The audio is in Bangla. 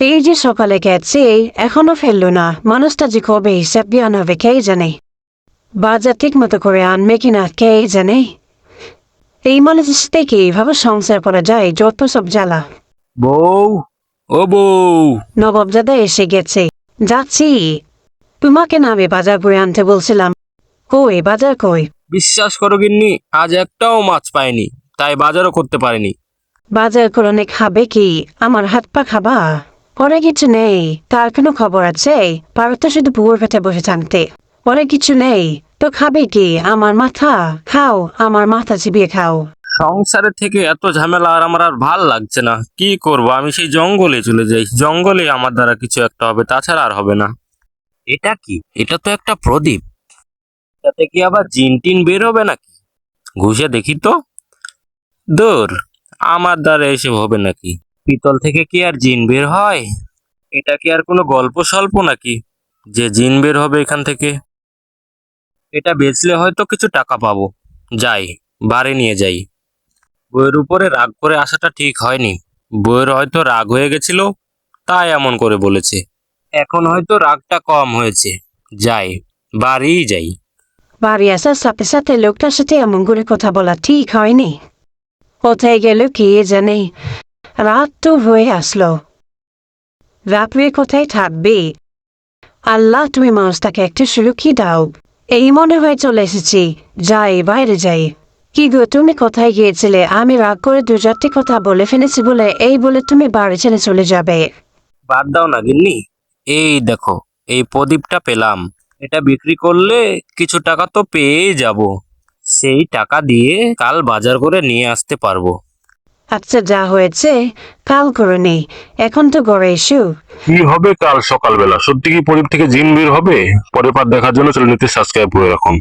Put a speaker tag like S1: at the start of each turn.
S1: এই যে সকালে গেছে এখনো ফেললো না, মানুষটা যে কবে হিসাব দিয়ে আনবে কে জানে। বাজার ঠিক মতো করে আনবে কিনা কে জানে। এই মানুষের সাথে কি এইভাবে সংসার করা যায়? যত সব জ্বালা।
S2: বউ, ও বউ।
S1: নবাবজাদা এসে গেছে। যাচ্ছি। তোমাকে না আমি বাজার করে আনতে বলছিলাম। কই বাজার কই?
S2: বিশ্বাস করো গিন্নি, আজ একটাও মাছ পাইনি, তাই বাজারও করতে পারিনি।
S1: বাজার করে খাবে কি? আমার হাত পা খাবা? পরে কিছু নেই, তার কোনো খবর আছে? পারো তো শুধু বুয়োর পেটে বসে থাকতে। পরে কিছু নেই তো খাবে কি? আমার মাথা খাও, আমার মাথা চিবিয়ে খাও।
S2: সংসারের থেকে এত ঝামেলা আর আমার আর ভাল লাগছে না। কি করব, আমি সেই জঙ্গলে চলে যাই। জঙ্গলে আমার দ্বারা কিছু একটা হবে, তাছাড়া আর হবে না। এটা কি? এটা তো একটা প্রদীপ। এটাতে কি আবার জিন টিন বের হবে নাকি? ঘুষে দেখি তো। দূর, আমার দ্বারা এসব হবে নাকি? পিতল থেকে কি আর জিন বের হয়? এটা কি আর কোনো গল্প স্বল্প নাকি যে জিন বের হবে এখান থেকে? এটা বেচলে হয়তো কিছু টাকা পাবো। যাই, বাড়ি নিয়ে যাই। বইয়ের উপরে রাগ করে আসাটা ঠিক হয়নি। বইয়ের হয়তো রাগ হয়ে গেছিল, তাই এমন করে বলেছে। এখন হয়তো রাগটা কম হয়েছে। যাই, বাড়িই যাই।
S1: বাড়ি আসার সাথে সাথে লোকটার সাথে এমন করে কথা বলা ঠিক হয়নি। কোথায় গেল কে জানে। রাত তো হয়ে আসলো। রাত্রে কোথায় থাকবে? আল্লাহ তুমি মানুষটাকে একটু সুরক্ষি দাও। এই মনে হয় চলে এসেছি। যাই, বাইরে যাই। কি গো, তুমি কোথায় গিয়েছিলে? আমি রাগ করে দু চারটি কথা বলে ফেলেছি বলে এই বলে তুমি বাড়ি ছেড়ে চলে যাবে?
S2: বাদ দাও না গিন্নি। এই দেখো, এই প্রদীপটা পেলাম। এটা বিক্রি করলে কিছু টাকা তো পেয়েই যাব। সেই টাকা দিয়ে কাল বাজার করে নিয়ে আসতে পারবো।
S1: আচ্ছা, যা হয়েছে কাল করে নেই, এখন তো ঘরে এসো।
S3: কি হবে কাল সকালবেলা? সত্যি কি প্রদীপ থেকে জিন বের হবে? পরের পার্ট দেখার জন্য চ্যানেলটি সাবস্ক্রাইব করে রাখুন।